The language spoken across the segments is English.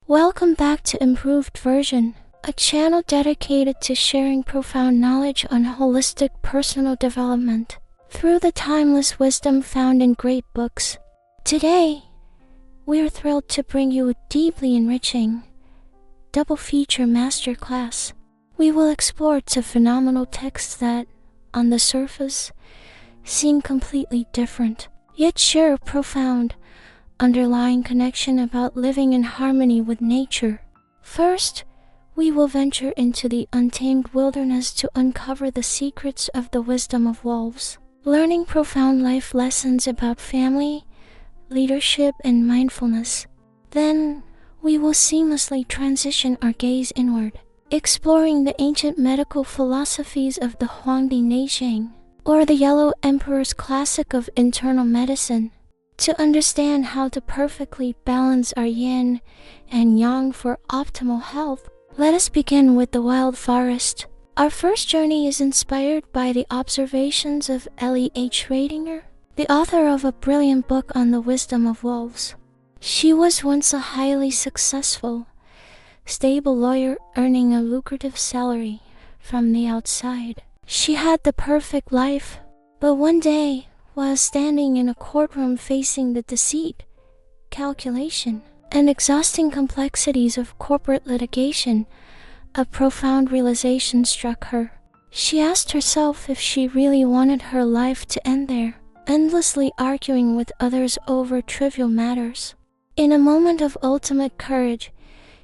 Welcome back to Improved Version, a channel dedicated to sharing profound knowledge on holistic personal development through the timeless wisdom found in great books. Today, we are thrilled to bring you a deeply enriching double feature masterclass. We will explore two phenomenal texts that, on the surface, seem completely different, yet share a profound underlying connection about living in harmony with nature. First, we will venture into the untamed wilderness to uncover the secrets of the wisdom of wolves, learning profound life lessons about family, leadership, and mindfulness. Then, we will seamlessly transition our gaze inward, exploring the ancient medical philosophies of the Huangdi Neijing, or the Yellow Emperor's classic of internal medicine, to understand how to perfectly balance our yin and yang for optimal health. Let us begin with the wild forest. Our first journey is inspired by the observations of Ellie H. Ratinger, the author of a brilliant book on the wisdom of wolves. She was once a highly successful, stable lawyer earning a lucrative salary from the outside. She had the perfect life, but one day, while standing in a courtroom facing the deceit, calculation, and exhausting complexities of corporate litigation, a profound realization struck her. She asked herself if she really wanted her life to end there, endlessly arguing with others over trivial matters. In a moment of ultimate courage,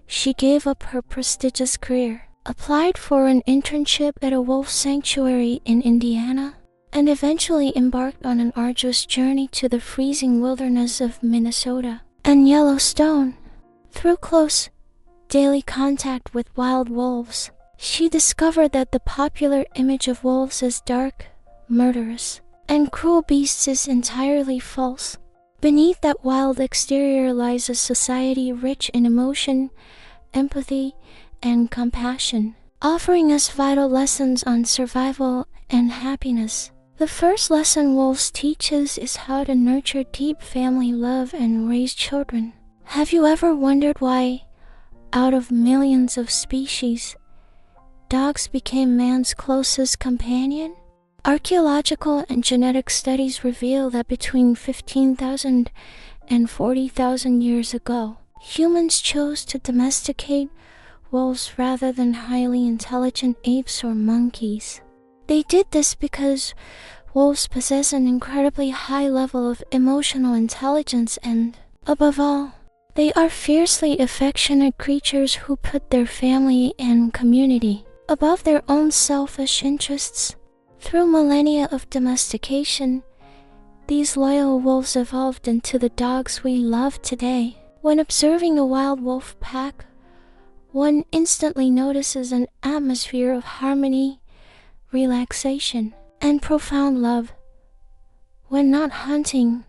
she gave up her prestigious career, applied for an internship at a wolf sanctuary in Indiana, and eventually embarked on an arduous journey to the freezing wilderness of Minnesota and Yellowstone. Through close, daily contact with wild wolves, she discovered that the popular image of wolves as dark, murderous, and cruel beasts is entirely false. Beneath that wild exterior lies a society rich in emotion, empathy, and compassion, offering us vital lessons on survival and happiness. The first lesson wolves teach us is how to nurture deep family love and raise children. Have you ever wondered why, out of millions of species, dogs became man's closest companion? Archaeological and genetic studies reveal that between 15,000 and 40,000 years ago, humans chose to domesticate wolves rather than highly intelligent apes or monkeys. They did this because wolves possess an incredibly high level of emotional intelligence and, above all, they are fiercely affectionate creatures who put their family and community above their own selfish interests. Through millennia of domestication, these loyal wolves evolved into the dogs we love today. When observing a wild wolf pack, one instantly notices an atmosphere of harmony, relaxation, and profound love. When not hunting,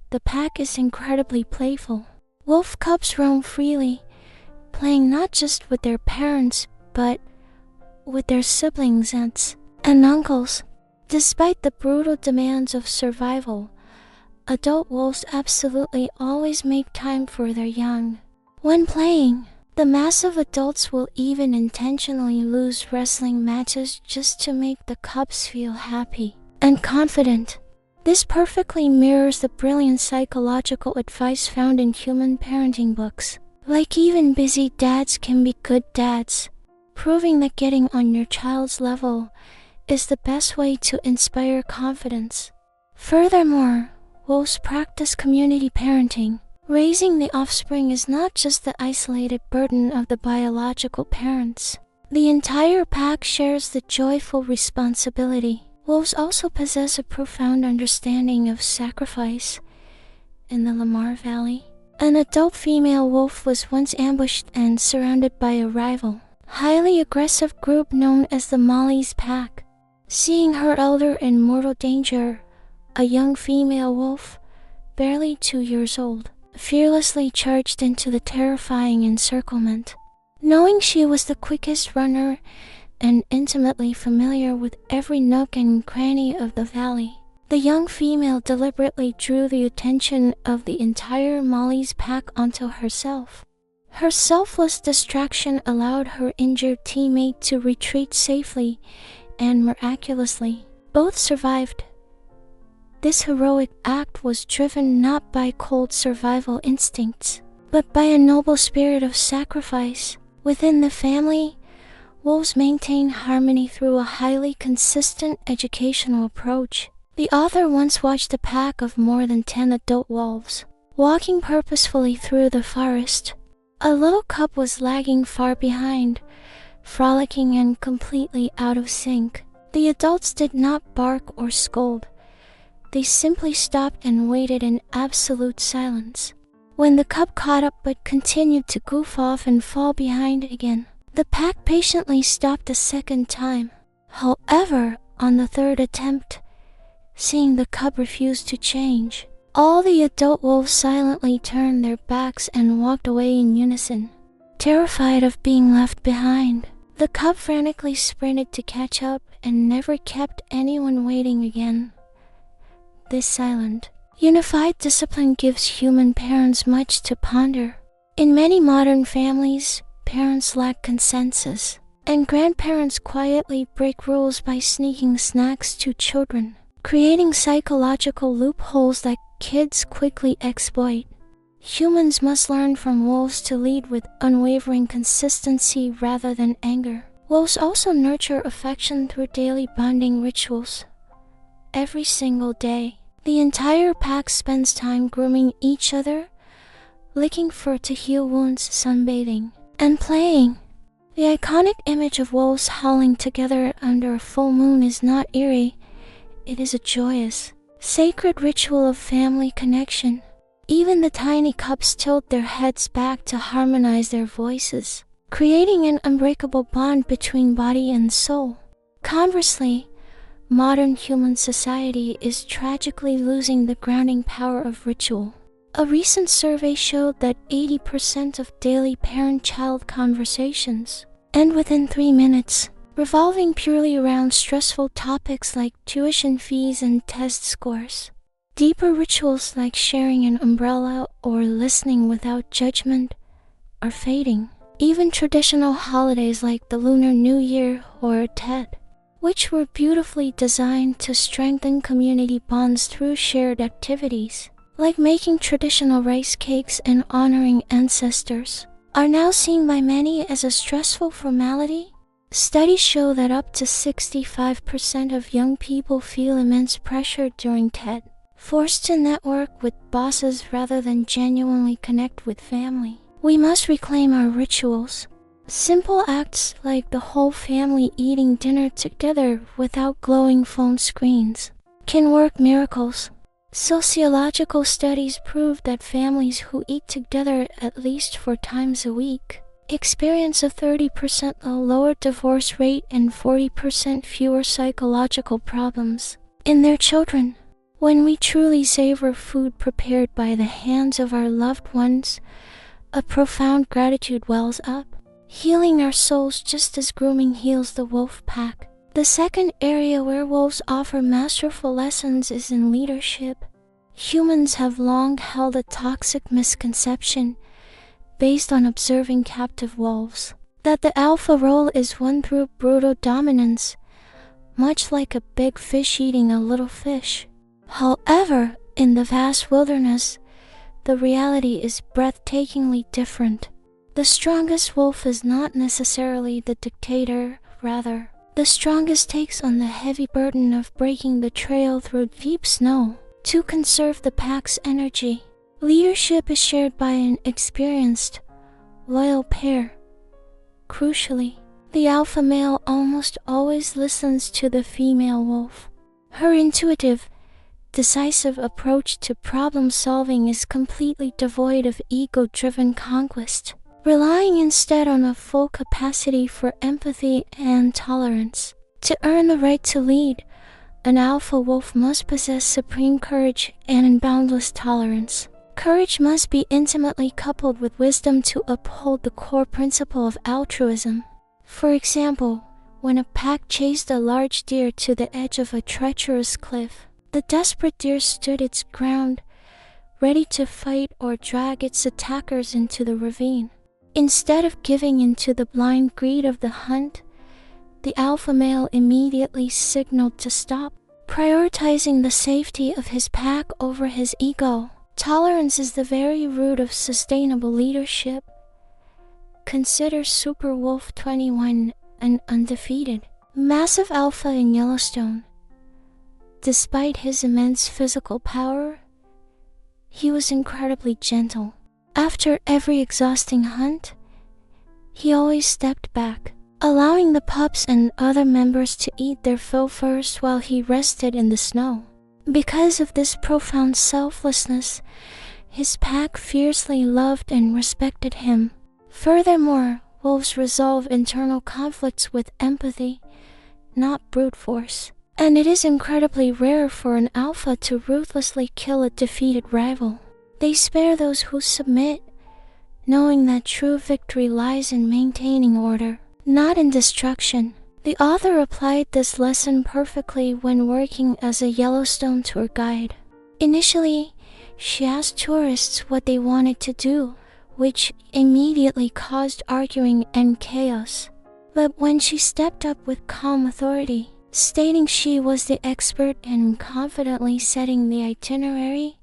the pack is incredibly playful. Wolf cubs roam freely, playing not just with their parents, but with their siblings, aunts, and uncles. Despite the brutal demands of survival, adult wolves absolutely always make time for their young. When playing, the massive adults will even intentionally lose wrestling matches just to make the cubs feel happy and confident. This perfectly mirrors the brilliant psychological advice found in human parenting books. Like, even busy dads can be good dads, proving that getting on your child's level is the best way to inspire confidence. Furthermore, wolves practice community parenting. Raising the offspring is not just the isolated burden of the biological parents. The entire pack shares the joyful responsibility. Wolves also possess a profound understanding of sacrifice. In the Lamar Valley, an adult female wolf was once ambushed and surrounded by a rival, highly aggressive group known as the Molly's Pack. Seeing her elder in mortal danger, a young female wolf, barely 2 years old, fearlessly charged into the terrifying encirclement. Knowing she was the quickest runner and intimately familiar with every nook and cranny of the valley, the young female deliberately drew the attention of the entire Molly's pack onto herself. Her selfless distraction allowed her injured teammate to retreat safely, and miraculously, both survived. This heroic act was driven not by cold survival instincts, but by a noble spirit of sacrifice. Within the family, wolves maintain harmony through a highly consistent educational approach. The author once watched a pack of more than 10 adult wolves walking purposefully through the forest. A little cub was lagging far behind, frolicking and completely out of sync. The adults did not bark or scold. They simply stopped and waited in absolute silence. When the cub caught up but continued to goof off and fall behind again, the pack patiently stopped a second time. However, on the third attempt, seeing the cub refuse to change, all the adult wolves silently turned their backs and walked away in unison. Terrified of being left behind, the cub frantically sprinted to catch up and never kept anyone waiting again. This silent, unified discipline gives human parents much to ponder. In many modern families, parents lack consensus, and grandparents quietly break rules by sneaking snacks to children, creating psychological loopholes that kids quickly exploit. Humans must learn from wolves to lead with unwavering consistency rather than anger. Wolves also nurture affection through daily bonding rituals. Every single day, the entire pack spends time grooming each other, licking fur to heal wounds, sunbathing, and playing. The iconic image of wolves howling together under a full moon is not eerie. It is a joyous, sacred ritual of family connection. Even the tiny cubs tilt their heads back to harmonize their voices, creating an unbreakable bond between body and soul. Conversely, modern human society is tragically losing the grounding power of ritual. A recent survey showed that 80% of daily parent-child conversations end within 3 minutes, revolving purely around stressful topics like tuition fees and test scores. Deeper rituals like sharing an umbrella or listening without judgment are fading. Even traditional holidays like the Lunar New Year or Tet, which were beautifully designed to strengthen community bonds through shared activities, like making traditional rice cakes and honoring ancestors, are now seen by many as a stressful formality. Studies show that up to 65% of young people feel immense pressure during Tet, forced to network with bosses rather than genuinely connect with family. We must reclaim our rituals. Simple acts like the whole family eating dinner together without glowing phone screens can work miracles. Sociological studies prove that families who eat together at least 4 times a week experience a 30% lower divorce rate and 40% fewer psychological problems in their children. When we truly savor food prepared by the hands of our loved ones, a profound gratitude wells up, healing our souls just as grooming heals the wolf pack. The second area where wolves offer masterful lessons is in leadership. Humans have long held a toxic misconception, based on observing captive wolves, that the alpha role is won through brutal dominance, much like a big fish eating a little fish. However, in the vast wilderness, the reality is breathtakingly different. The strongest wolf is not necessarily the dictator, rather, the strongest takes on the heavy burden of breaking the trail through deep snow to conserve the pack's energy. Leadership is shared by an experienced, loyal pair. Crucially, the alpha male almost always listens to the female wolf. Her intuitive, decisive approach to problem solving is completely devoid of ego-driven conquest, relying instead on a full capacity for empathy and tolerance. To earn the right to lead, an alpha wolf must possess supreme courage and boundless tolerance. Courage must be intimately coupled with wisdom to uphold the core principle of altruism. For example, when a pack chased a large deer to the edge of a treacherous cliff, the desperate deer stood its ground, ready to fight or drag its attackers into the ravine. Instead of giving in to the blind greed of the hunt, the alpha male immediately signaled to stop, prioritizing the safety of his pack over his ego. Tolerance is the very root of sustainable leadership. Consider Super Wolf 21, an undefeated, massive alpha in Yellowstone. Despite his immense physical power, he was incredibly gentle. After every exhausting hunt, he always stepped back, allowing the pups and other members to eat their fill first while he rested in the snow. Because of this profound selflessness, his pack fiercely loved and respected him. Furthermore, wolves resolve internal conflicts with empathy, not brute force. And it is incredibly rare for an alpha to ruthlessly kill a defeated rival. They spare those who submit, knowing that true victory lies in maintaining order, not in destruction. The author applied this lesson perfectly when working as a Yellowstone tour guide. Initially, she asked tourists what they wanted to do, which immediately caused arguing and chaos. But when she stepped up with calm authority, stating she was the expert and confidently setting the itinerary,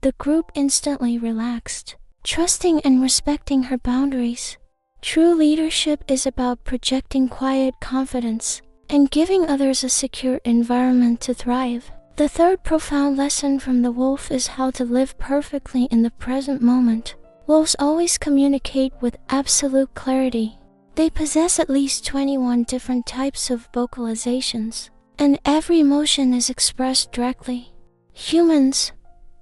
the group instantly relaxed, trusting and respecting her boundaries. True leadership is about projecting quiet confidence and giving others a secure environment to thrive. The third profound lesson from the wolf is how to live perfectly in the present moment. Wolves always communicate with absolute clarity. They possess at least 21 different types of vocalizations, and every emotion is expressed directly. Humans,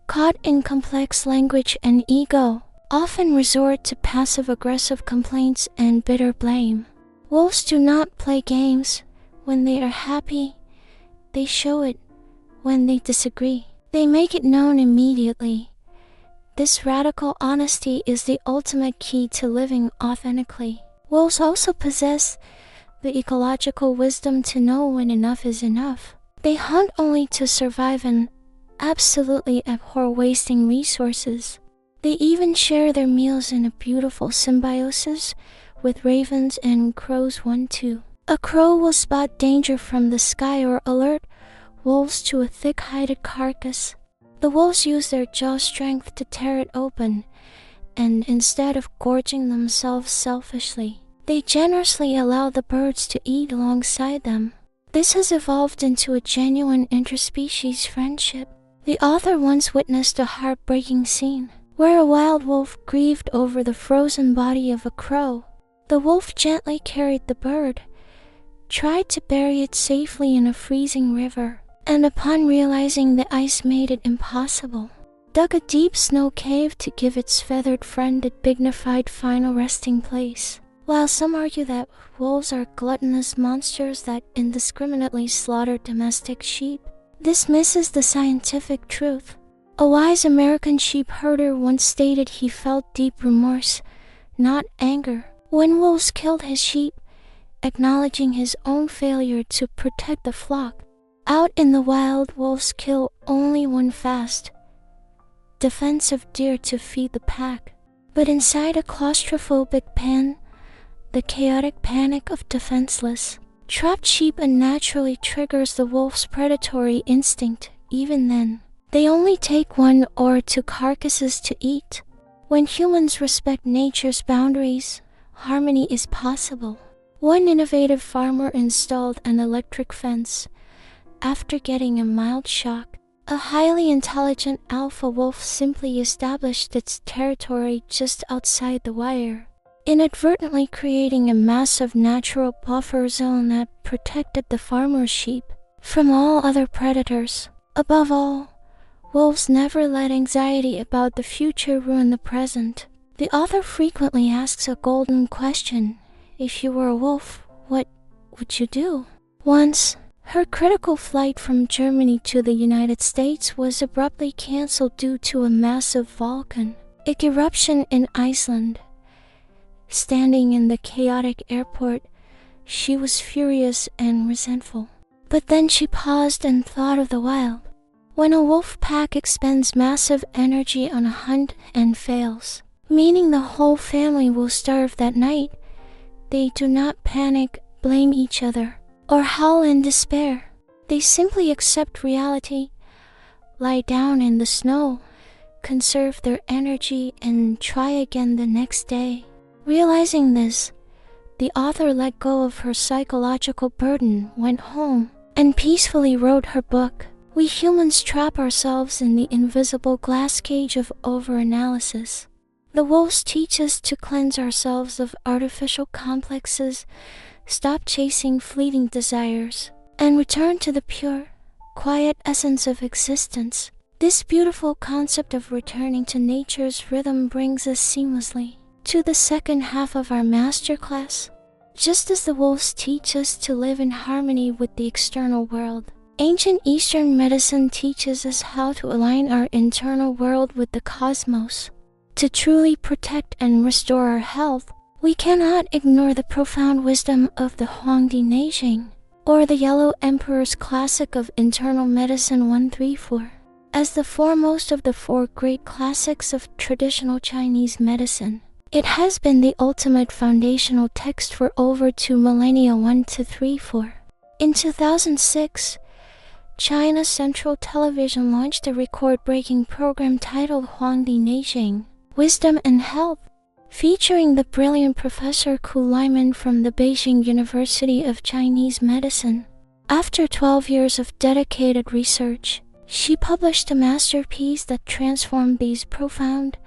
caught in complex language and ego, often resort to passive-aggressive complaints and bitter blame. Wolves do not play games. When they are happy, they show it. When they disagree, they make it known immediately. This radical honesty is the ultimate key to living authentically. Wolves also possess the ecological wisdom to know when enough is enough. They hunt only to survive and absolutely abhor wasting resources. They even share their meals in a beautiful symbiosis with ravens and crows. 1-2. A crow will spot danger from the sky or alert wolves to a thick-hided carcass. The wolves use their jaw strength to tear it open, and instead of gorging themselves selfishly, they generously allow the birds to eat alongside them. This has evolved into a genuine interspecies friendship. The author once witnessed a heartbreaking scene where a wild wolf grieved over the frozen body of a crow. The wolf gently carried the bird, tried to bury it safely in a freezing river, and upon realizing the ice made it impossible, dug a deep snow cave to give its feathered friend a dignified final resting place. While some argue that wolves are gluttonous monsters that indiscriminately slaughter domestic sheep, this misses the scientific truth. A wise American sheep herder once stated he felt deep remorse, not anger, when wolves killed his sheep, acknowledging his own failure to protect the flock. Out in the wild, wolves kill only one fast, defensive deer to feed the pack. But inside a claustrophobic pen, the chaotic panic of defenseless, trapped sheep unnaturally triggers the wolf's predatory instinct. Even then, they only take 1 or 2 carcasses to eat. When humans respect nature's boundaries, harmony is possible. One innovative farmer installed an electric fence after getting a mild shock. A highly intelligent alpha wolf simply established its territory just outside the wire, inadvertently creating a massive natural buffer zone that protected the farmer's sheep from all other predators. Above all, wolves never let anxiety about the future ruin the present. The author frequently asks a golden question: if you were a wolf, what would you do? Once, her critical flight from Germany to the United States was abruptly cancelled due to a massive volcanic eruption in Iceland. Standing in the chaotic airport, she was furious and resentful. But then she paused and thought of the wild. When a wolf pack expends massive energy on a hunt and fails, meaning the whole family will starve that night. They do not panic, blame each other, or howl in despair. They simply accept reality, lie down in the snow, conserve their energy, and try again the next day. Realizing this, the author let go of her psychological burden, went home, and peacefully wrote her book. We humans trap ourselves in the invisible glass cage of overanalysis. The wolves teach us to cleanse ourselves of artificial complexes, stop chasing fleeting desires, and return to the pure, quiet essence of existence. This beautiful concept of returning to nature's rhythm brings us seamlessly to the second half of our masterclass. Just as the wolves teach us to live in harmony with the external world, ancient Eastern medicine teaches us how to align our internal world with the cosmos. To truly protect and restore our health, we cannot ignore the profound wisdom of the Huangdi Neijing, or the Yellow Emperor's classic of internal medicine 134. As the foremost of the four great classics of traditional Chinese medicine, it has been the ultimate foundational text for over 2 millennia. 1-3-4. In 2006, China Central Television launched a record-breaking program titled Huangdi Neijing, Wisdom and Health, featuring the brilliant Professor Ku Liman from the Beijing University of Chinese Medicine. After 12 years of dedicated research, she published a masterpiece that transformed these profound,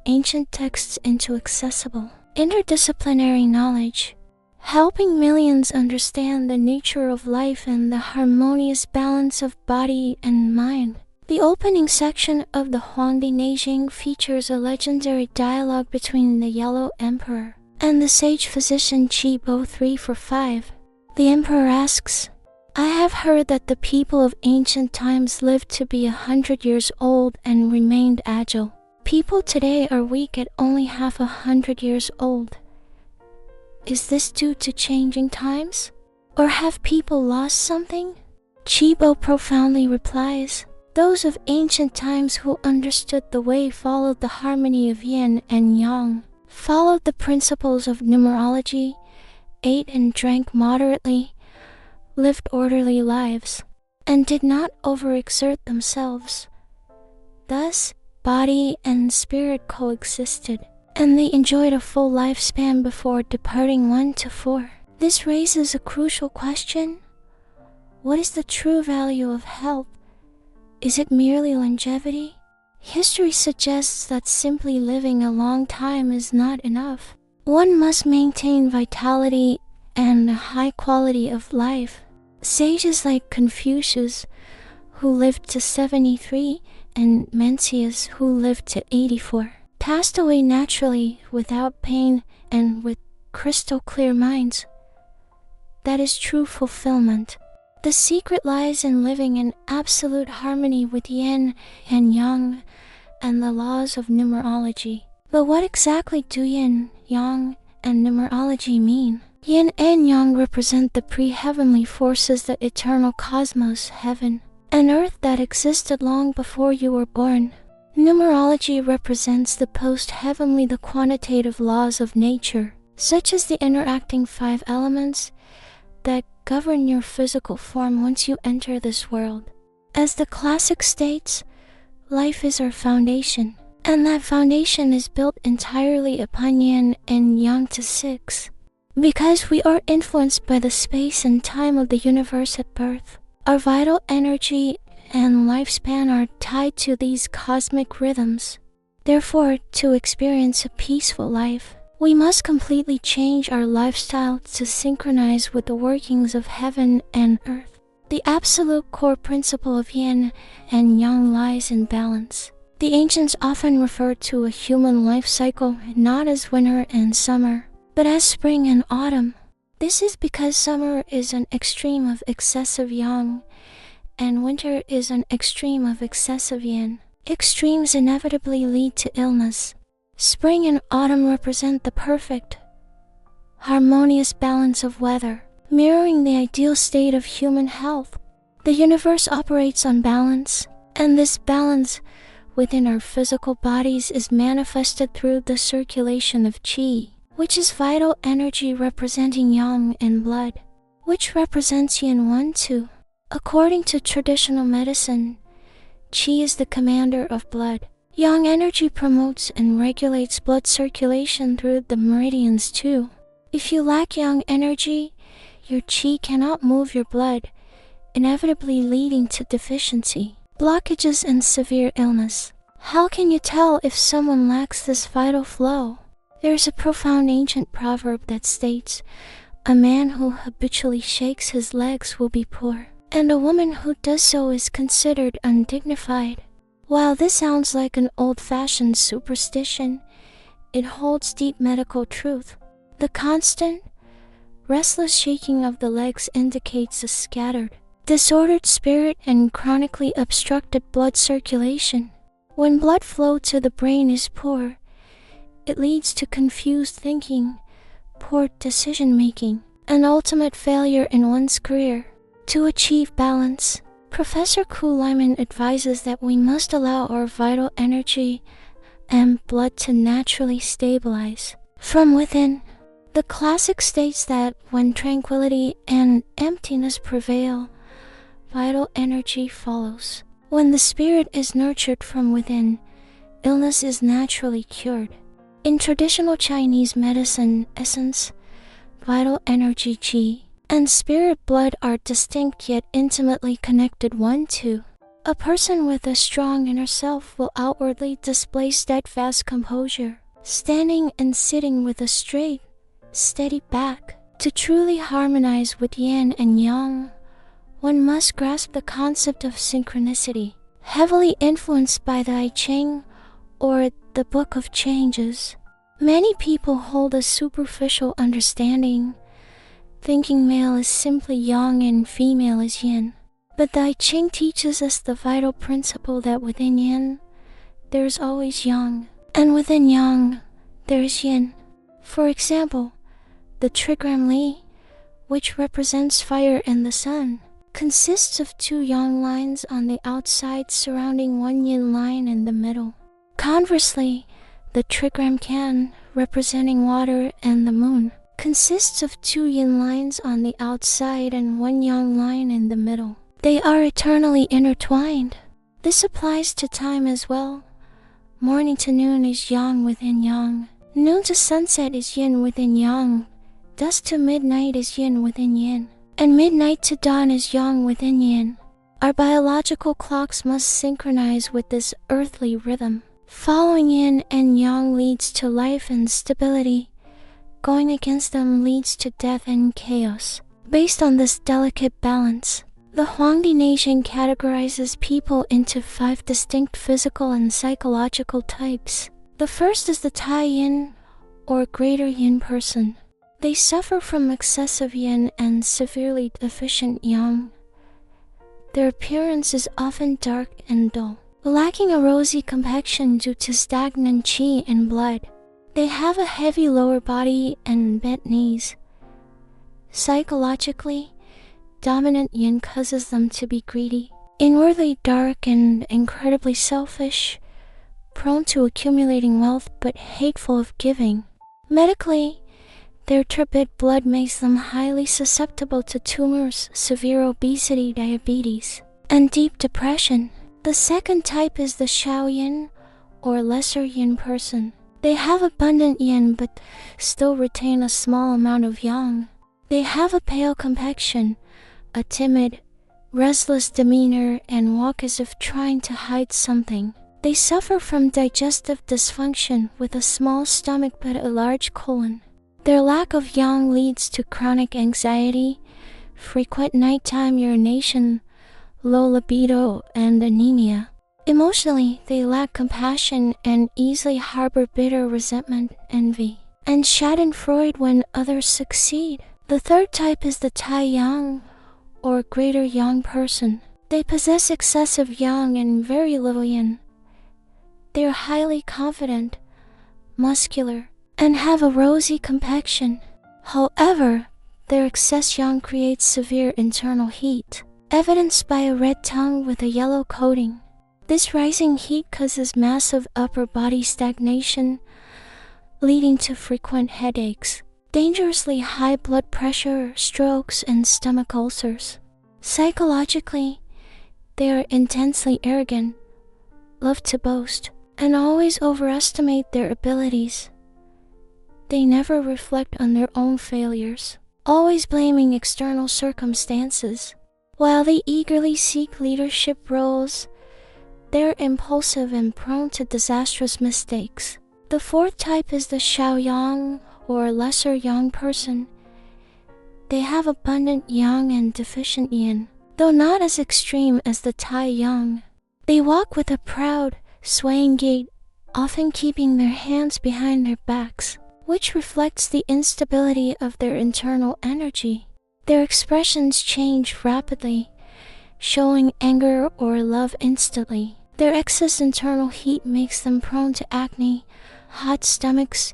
ancient texts into accessible, interdisciplinary knowledge, helping millions understand the nature of life and the harmonious balance of body and mind. The opening section of the Huangdi Neijing features a legendary dialogue between the Yellow Emperor and the sage physician Qi Bo 345. The emperor asks, "I have heard that the people of ancient times lived to be 100 years old and remained agile. People today are weak at only half 100 years old. Is this due to changing times? Or have people lost something?" Qi Bo profoundly replies, "Those of ancient times who understood the way followed the harmony of yin and yang, followed the principles of numerology, ate and drank moderately, lived orderly lives, and did not overexert themselves. Thus, body and spirit coexisted, and they enjoyed a full lifespan before departing." 1-4. This raises a crucial question. What is the true value of health? Is it merely longevity? History suggests that simply living a long time is not enough. One must maintain vitality and a high quality of life. Sages like Confucius, who lived to 73, and Mencius, who lived to 84, passed away naturally, without pain, and with crystal clear minds. That is true fulfillment. The secret lies in living in absolute harmony with yin and yang and the laws of numerology. But what exactly do yin, yang, and numerology mean? Yin and yang represent the pre-heavenly forces, the eternal cosmos, heaven, and earth that existed long before you were born. Numerology represents the post-heavenly, the quantitative laws of nature, such as the interacting 5 elements that govern your physical form once you enter this world. As the classic states, life is our foundation, and that foundation is built entirely upon yin and yang to 6. Because we are influenced by the space and time of the universe at birth, our vital energy and lifespan are tied to these cosmic rhythms. Therefore, to experience a peaceful life, we must completely change our lifestyle to synchronize with the workings of heaven and earth. The absolute core principle of yin and yang lies in balance. The ancients often referred to a human life cycle not as winter and summer, but as spring and autumn. This is because summer is an extreme of excessive yang, and winter is an extreme of excessive yin. Extremes inevitably lead to illness. Spring and autumn represent the perfect, harmonious balance of weather, mirroring the ideal state of human health. The universe operates on balance, and this balance, within our physical bodies is manifested through the circulation of qi, which is vital energy representing yang in blood, which represents yin 1, 2. According to traditional medicine, qi is the commander of blood. Yang energy promotes and regulates blood circulation through the meridians too. If you lack yang energy, your qi cannot move your blood, inevitably leading to deficiency, blockages, and severe illness. How can you tell if someone lacks this vital flow? There's a profound ancient proverb that states, "A man who habitually shakes his legs will be poor, and a woman who does so is considered undignified." While this sounds like an old-fashioned superstition, it holds deep medical truth. The constant, restless shaking of the legs indicates a scattered, disordered spirit and chronically obstructed blood circulation. When blood flow to the brain is poor, it leads to confused thinking, poor decision-making, and ultimate failure in one's career. To achieve balance, Professor Ku Lyman advises that we must allow our vital energy and blood to naturally stabilize from within. The classic states that when tranquility and emptiness prevail, vital energy follows. When the spirit is nurtured from within, illness is naturally cured. In traditional Chinese medicine, essence, vital energy qi, and spirit blood are distinct yet intimately connected 1, 2. A person with a strong inner self will outwardly display steadfast composure, standing and sitting with a straight, steady back. To truly harmonize with yin and yang, one must grasp the concept of synchronicity, heavily influenced by the I Ching, or the Book of Changes. Many people hold a superficial understanding, thinking male is simply yang and female is yin. But the I Ching teaches us the vital principle that within yin, there is always yang, and within yang, there is yin. For example, the trigram Li, which represents fire and the sun, consists of 2 yang lines on the outside surrounding 1 yin line in the middle. Conversely, the trigram Can, representing water and the moon, consists of 2 yin lines on the outside and 1 yang line in the middle. They are eternally intertwined. This applies to time as well. Morning to noon is yang within yang. Noon to sunset is yin within yang. Dusk to midnight is yin within yin. And midnight to dawn is yang within yin. Our biological clocks must synchronize with this earthly rhythm. Following yin and yang leads to life and stability. Going against them leads to death and chaos. Based on this delicate balance, the Huangdi Neijing categorizes people into 5 distinct physical and psychological types. The first is the Tai Yin, or greater yin person. They suffer from excessive yin and severely deficient yang. Their appearance is often dark and dull, lacking a rosy complexion due to stagnant qi in blood. They have a heavy lower body and bent knees. Psychologically, dominant yin causes them to be greedy, inwardly dark and incredibly selfish, prone to accumulating wealth but hateful of giving. Medically, their turbid blood makes them highly susceptible to tumors, severe obesity, diabetes, and deep depression. The second type is the Xiao Yin, or lesser yin person. They have abundant yin but still retain a small amount of yang. They have a pale complexion, a timid, restless demeanor, and walk as if trying to hide something. They suffer from digestive dysfunction with a small stomach but a large colon. Their lack of yang leads to chronic anxiety, frequent nighttime urination, low libido, and anemia. Emotionally, they lack compassion and easily harbor bitter resentment, envy, and schadenfreude when others succeed. The third type is the Tai Yang, or greater yang person. They possess excessive yang and very little yin. They are highly confident, muscular, and have a rosy complexion. However, their excess yang creates severe internal heat, evidenced by a red tongue with a yellow coating. This rising heat causes massive upper body stagnation, leading to frequent headaches, dangerously high blood pressure, strokes, and stomach ulcers. Psychologically, they are intensely arrogant, love to boast, and always overestimate their abilities. They never reflect on their own failures, always blaming external circumstances. While they eagerly seek leadership roles, they're impulsive and prone to disastrous mistakes. The fourth type is the Xiaoyang, or lesser yang person. They have abundant yang and deficient yin, though not as extreme as the Tai yang. They walk with a proud, swaying gait, often keeping their hands behind their backs, which reflects the instability of their internal energy. Their expressions change rapidly, showing anger or love instantly. Their excess internal heat makes them prone to acne, hot stomachs,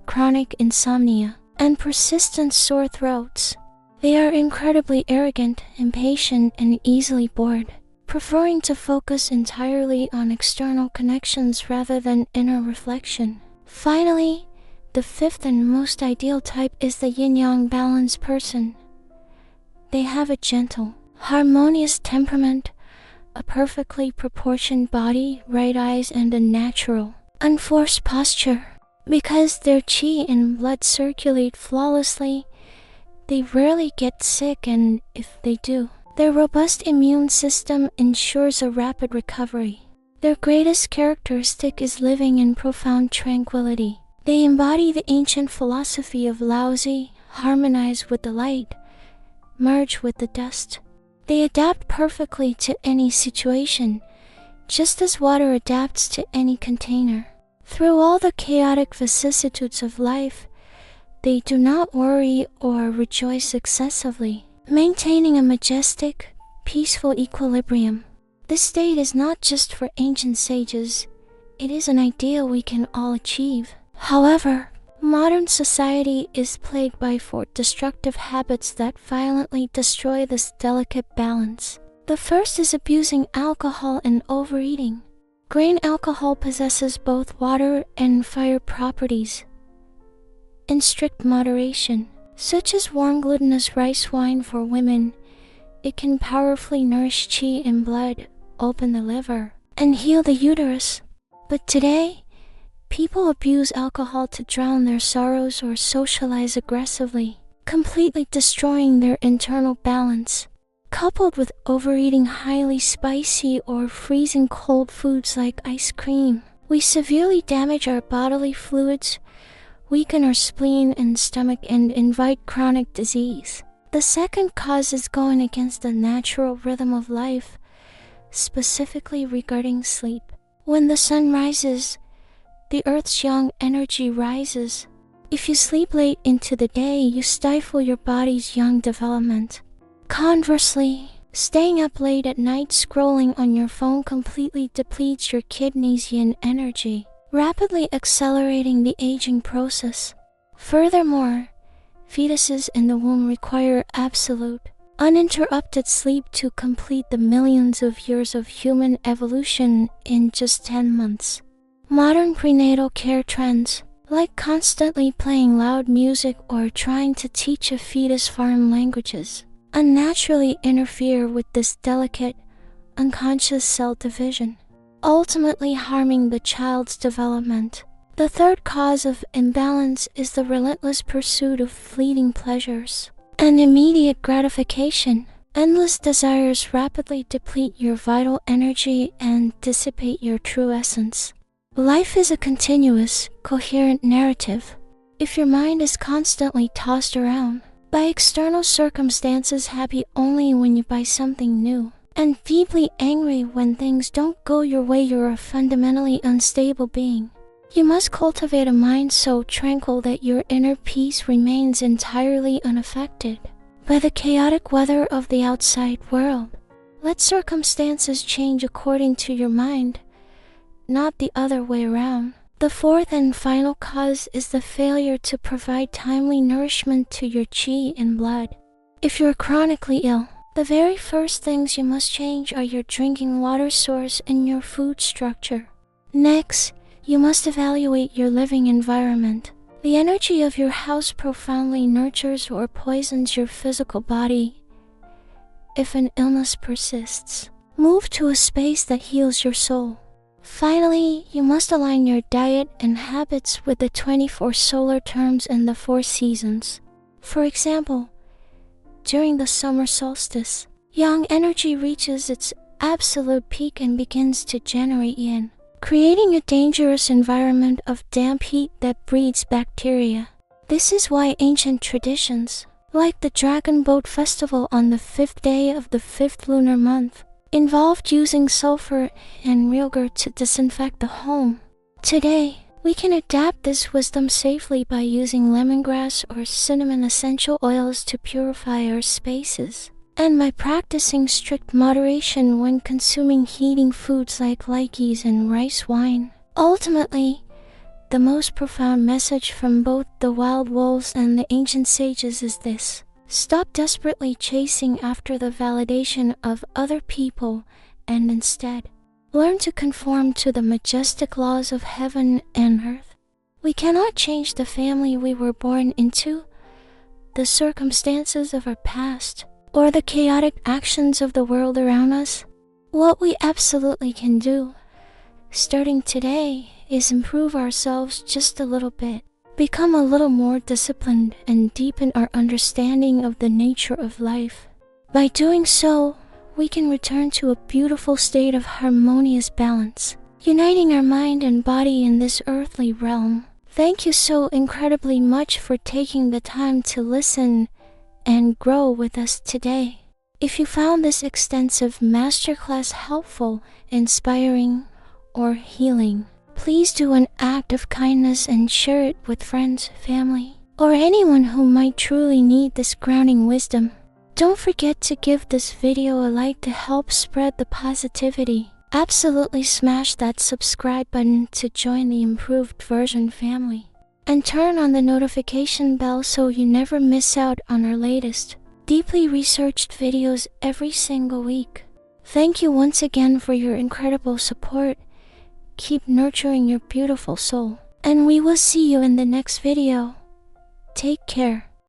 chronic insomnia, and persistent sore throats. They are incredibly arrogant, impatient, and easily bored, preferring to focus entirely on external connections rather than inner reflection. Finally, the fifth and most ideal type is the yin-yang balanced person. They have a gentle, harmonious temperament, a perfectly proportioned body, right eyes, and a natural, unforced posture. Because their qi and blood circulate flawlessly, they rarely get sick, and if they do, their robust immune system ensures a rapid recovery. Their greatest characteristic is living in profound tranquility. They embody the ancient philosophy of Laozi, harmonize with the light, merge with the dust. They adapt perfectly to any situation, just as water adapts to any container. Through all the chaotic vicissitudes of life, they do not worry or rejoice excessively, maintaining a majestic, peaceful equilibrium. This state is not just for ancient sages, it is an ideal we can all achieve. However, modern society is plagued by four destructive habits that violently destroy this delicate balance. The first is abusing alcohol and overeating. Grain alcohol possesses both water and fire properties. In strict moderation, such as warm glutinous rice wine for women, it can powerfully nourish qi in blood, open the liver, and heal the uterus. But today, people abuse alcohol to drown their sorrows or socialize aggressively, completely destroying their internal balance. Coupled with overeating highly spicy or freezing cold foods like ice cream, we severely damage our bodily fluids, weaken our spleen and stomach, and invite chronic disease. The second cause is going against the natural rhythm of life, specifically regarding sleep. When the sun rises, the earth's yang energy rises. If you sleep late into the day, you stifle your body's yang development. Conversely, staying up late at night scrolling on your phone completely depletes your kidneys' yin energy, rapidly accelerating the aging process. Furthermore, fetuses in the womb require absolute, uninterrupted sleep to complete the millions of years of human evolution in just 10 months. Modern prenatal care trends, like constantly playing loud music or trying to teach a fetus foreign languages, unnaturally interfere with this delicate, unconscious cell division, ultimately harming the child's development. The third cause of imbalance is the relentless pursuit of fleeting pleasures and immediate gratification. Endless desires rapidly deplete your vital energy and dissipate your true essence. Life is a continuous, coherent narrative. If your mind is constantly tossed around by external circumstances, happy only when you buy something new, and deeply angry when things don't go your way, you're a fundamentally unstable being. You must cultivate a mind so tranquil that your inner peace remains entirely unaffected by the chaotic weather of the outside world. Let circumstances change according to your mind, not the other way around. The fourth and final cause is the failure to provide timely nourishment to your qi and blood. If you're chronically ill, The very first things you must change are your drinking water source and your food structure. Next, you must evaluate your living environment. The energy of your house profoundly nurtures or poisons your physical body. If an illness persists, move to a space that heals your soul. Finally, you must align your diet and habits with the 24 solar terms and the 4 seasons. For example, during the summer solstice, yang energy reaches its absolute peak and begins to generate yin, creating a dangerous environment of damp heat that breeds bacteria. This is why ancient traditions, like the Dragon Boat Festival on the 5th day of the 5th lunar month, involved using sulfur and realgar to disinfect the home. Today, we can adapt this wisdom safely by using lemongrass or cinnamon essential oils to purify our spaces, and by practicing strict moderation when consuming heating foods like likes and rice wine. Ultimately, the most profound message from both the wild wolves and the ancient sages is this: stop desperately chasing after the validation of other people and instead learn to conform to the majestic laws of heaven and earth. We cannot change the family we were born into, the circumstances of our past, or the chaotic actions of the world around us. What we absolutely can do, starting today, is improve ourselves just a little bit, become a little more disciplined, and deepen our understanding of the nature of life. By doing so, we can return to a beautiful state of harmonious balance, uniting our mind and body in this earthly realm. Thank you so incredibly much for taking the time to listen and grow with us today. If you found this extensive masterclass helpful, inspiring, or healing, please do an act of kindness and share it with friends, family, or anyone who might truly need this grounding wisdom. Don't forget to give this video a like to help spread the positivity. Absolutely smash that subscribe button to join the improved version family. And turn on the notification bell so you never miss out on our latest, deeply researched videos every single week. Thank you once again for your incredible support. Keep nurturing your beautiful soul, and we will see you in the next video. Take care.